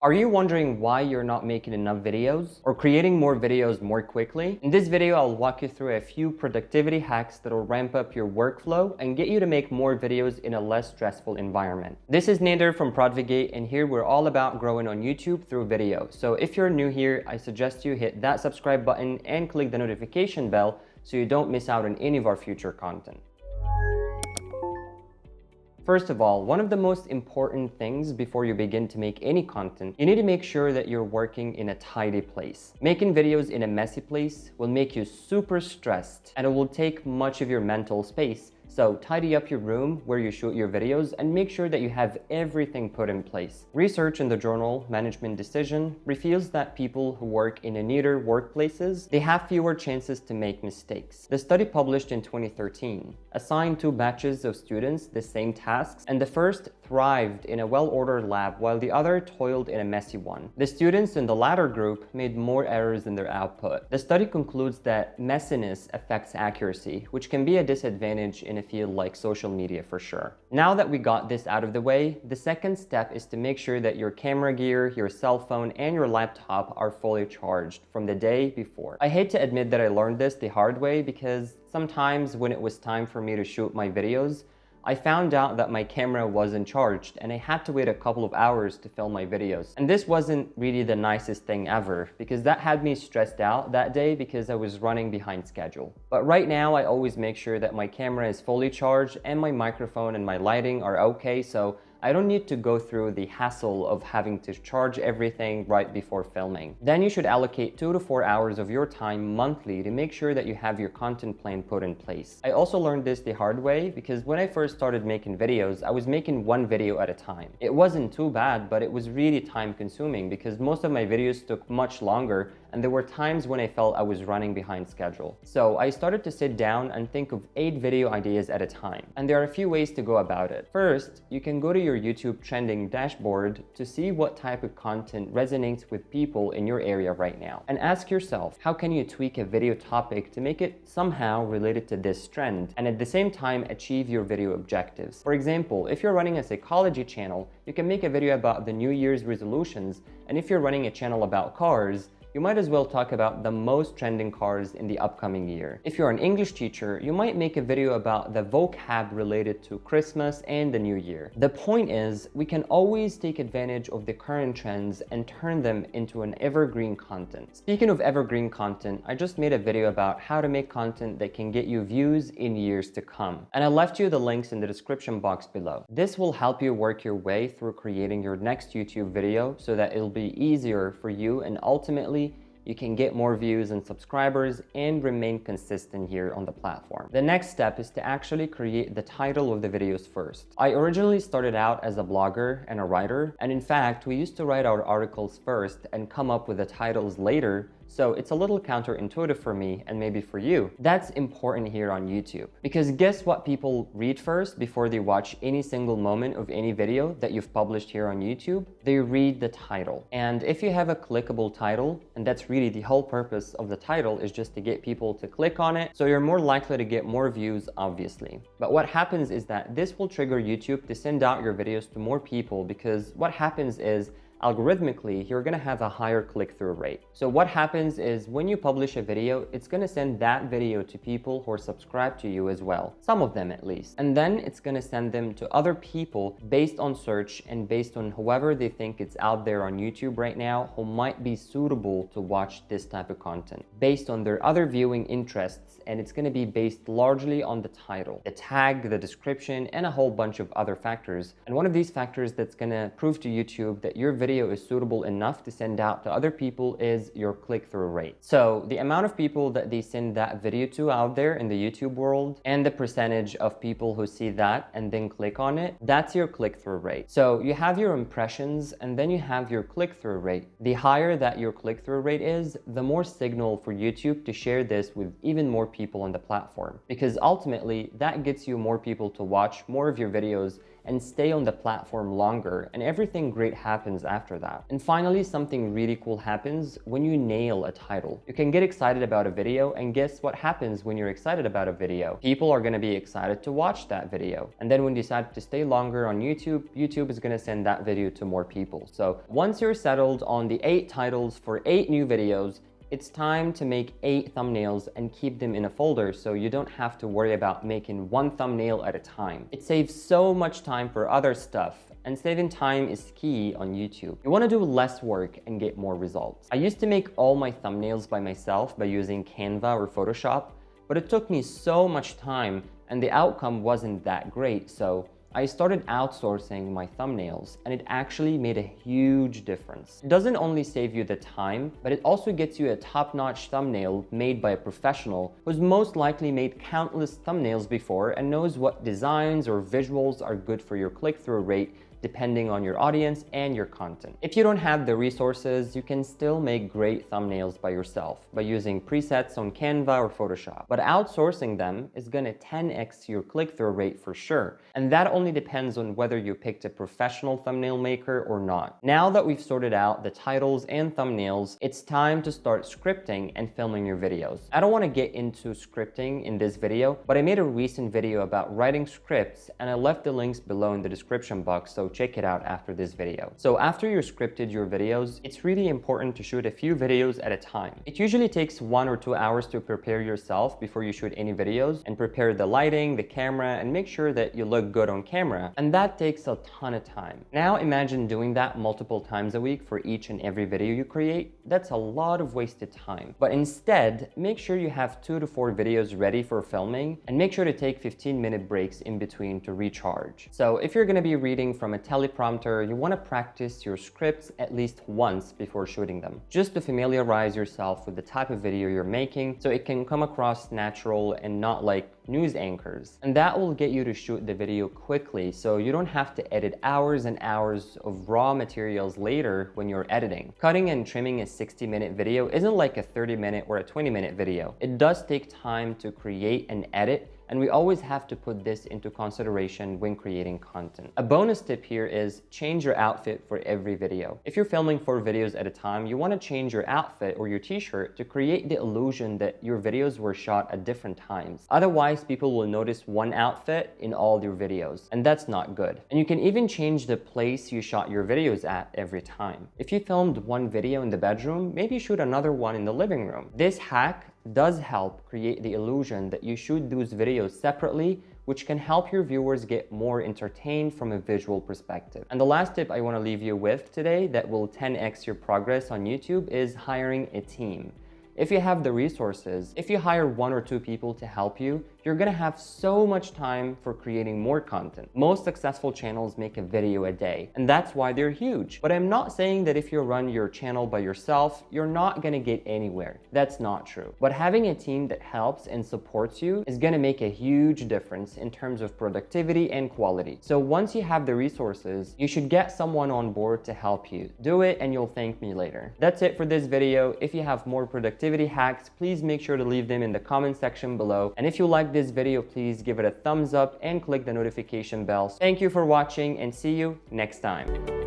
Are you wondering why you're not making enough videos or creating more videos more quickly? In this video, I'll walk you through a few productivity hacks that will ramp up your workflow and get you to make more videos in a less stressful environment. This is Nader from Prodvigate, and here we're all about growing on YouTube through video. So if you're new here, I suggest you hit that subscribe button and click the notification bell so you don't miss out on any of our future content. First of all, one of the most important things before you begin to make any content, you need to make sure that you're working in a tidy place. Making videos in a messy place will make you super stressed and it will take much of your mental space. So tidy up your room where you shoot your videos and make sure that you have everything put in place. Research in the journal Management Decision reveals that people who work in neater workplaces, they have fewer chances to make mistakes. The study published in 2013 assigned two batches of students the same tasks, and the first thrived in a well-ordered lab while the other toiled in a messy one. The students in the latter group made more errors in their output. The study concludes that messiness affects accuracy, which can be a disadvantage in a field like social media for sure. Now that we got this out of the way, the second step is to make sure that your camera gear, your cell phone, and your laptop are fully charged from the day before. I hate to admit that I learned this the hard way because sometimes when it was time for me to shoot my videos, I found out that my camera wasn't charged and I had to wait a couple of hours to film my videos. And this wasn't really the nicest thing ever because that had me stressed out that day because I was running behind schedule. But right now I always make sure that my camera is fully charged and my microphone and my lighting are okay, so I don't need to go through the hassle of having to charge everything right before filming. Then you should allocate 2 to 4 hours of your time monthly to make sure that you have your content plan put in place. I also learned this the hard way because when I first started making videos, I was making one video at a time. It wasn't too bad, but it was really time consuming because most of my videos took much longer and there were times when I felt I was running behind schedule. So I started to sit down and think of 8 video ideas at a time. And there are a few ways to go about it. First, you can go to your YouTube trending dashboard to see what type of content resonates with people in your area right now. And ask yourself, how can you tweak a video topic to make it somehow related to this trend and at the same time achieve your video objectives? For example, if you're running a psychology channel, you can make a video about the New Year's resolutions, and if you're running a channel about cars, you might as well talk about the most trending cars in the upcoming year. If you're an English teacher, you might make a video about the vocab related to Christmas and the New Year. The point is, we can always take advantage of the current trends and turn them into an evergreen content. Speaking of evergreen content, I just made a video about how to make content that can get you views in years to come. And I left you the links in the description box below. This will help you work your way through creating your next YouTube video so that it'll be easier for you and ultimately you can get more views and subscribers and remain consistent here on the platform. The next step is to actually create the title of the videos first. I originally started out as a blogger and a writer, and in fact, we used to write our articles first and come up with the titles later. So it's a little counterintuitive for me and maybe for you. That's important here on YouTube because guess what people read first before they watch any single moment of any video that you've published here on YouTube? They read the title. And if you have a clickable title, and that's really the whole purpose of the title is just to get people to click on it, so you're more likely to get more views, obviously. But what happens is that this will trigger YouTube to send out your videos to more people because what happens is algorithmically, you're gonna have a higher click-through rate. So what happens is when you publish a video, it's gonna send that video to people who are subscribed to you as well. Some of them at least. And then it's gonna send them to other people based on search and based on whoever they think it's out there on YouTube right now who might be suitable to watch this type of content based on their other viewing interests. And it's gonna be based largely on the title, the tag, the description, and a whole bunch of other factors. And one of these factors that's gonna prove to YouTube that your video is suitable enough to send out to other people is your click-through rate. So the amount of people that they send that video to out there in the YouTube world and the percentage of people who see that and then click on it, that's your click-through rate. So you have your impressions and then you have your click-through rate. The higher that your click-through rate is, the more signal for YouTube to share this with even more people on the platform, because ultimately that gets you more people to watch more of your videos and stay on the platform longer, and everything great happens after that. And finally, something really cool happens when you nail a title. You can get excited about a video, and guess what happens when you're excited about a video? People are going to be excited to watch that video. And then when you decide to stay longer on YouTube, YouTube is going to send that video to more people. So once you're settled on the 8 titles for 8 new videos, it's time to make 8 thumbnails and keep them in a folder so you don't have to worry about making one thumbnail at a time. It saves so much time for other stuff, and saving time is key on YouTube. You want to do less work and get more results. I used to make all my thumbnails by myself by using Canva or Photoshop, but it took me so much time and the outcome wasn't that great, so I started outsourcing my thumbnails, and it actually made a huge difference. It doesn't only save you the time, but it also gets you a top-notch thumbnail made by a professional who's most likely made countless thumbnails before and knows what designs or visuals are good for your click-through rate depending on your audience and your content. If you don't have the resources, you can still make great thumbnails by yourself by using presets on Canva or Photoshop. But outsourcing them is gonna 10x your click-through rate for sure. And that only depends on whether you picked a professional thumbnail maker or not. Now that we've sorted out the titles and thumbnails, it's time to start scripting and filming your videos. I don't wanna get into scripting in this video, but I made a recent video about writing scripts, and I left the links below in the description box, so check it out after this video. So after you've scripted your videos, it's really important to shoot a few videos at a time. It usually takes 1 or 2 hours to prepare yourself before you shoot any videos and prepare the lighting, the camera, and make sure that you look good on camera. And that takes a ton of time. Now imagine doing that multiple times a week for each and every video you create. That's a lot of wasted time. But instead, make sure you have 2 to 4 videos ready for filming, and make sure to take 15-minute breaks in between to recharge. So if you're gonna be reading from a teleprompter, you want to practice your scripts at least once before shooting them, just to familiarize yourself with the type of video you're making so it can come across natural and not like news anchors. And that will get you to shoot the video quickly so you don't have to edit hours and hours of raw materials later when you're editing. Cutting and trimming a 60-minute video isn't like a 30-minute or a 20-minute video. It does take time to create and edit, and we always have to put this into consideration when creating content. A bonus tip here is change your outfit for every video. If you're filming 4 videos at a time, you want to change your outfit or your t-shirt to create the illusion that your videos were shot at different times. Otherwise, people will notice one outfit in all your videos, and that's not good. And you can even change the place you shot your videos at every time. If you filmed one video in the bedroom, maybe shoot another one in the living room. This hack does help create the illusion that you shoot those videos separately, which can help your viewers get more entertained from a visual perspective. And the last tip I want to leave you with today that will 10x your progress on YouTube is hiring a team. If you have the resources, if you hire 1 or 2 people to help you, you're gonna have so much time for creating more content. Most successful channels make a video a day, and that's why they're huge. But I'm not saying that if you run your channel by yourself, you're not gonna get anywhere. That's not true. But having a team that helps and supports you is gonna make a huge difference in terms of productivity and quality. So once you have the resources, you should get someone on board to help you. Do it and you'll thank me later. That's it for this video. If you have more productivity hacks, please make sure to leave them in the comment section below. And if you like this video, please give it a thumbs up and click the notification bell. Thank you for watching, and see you next time.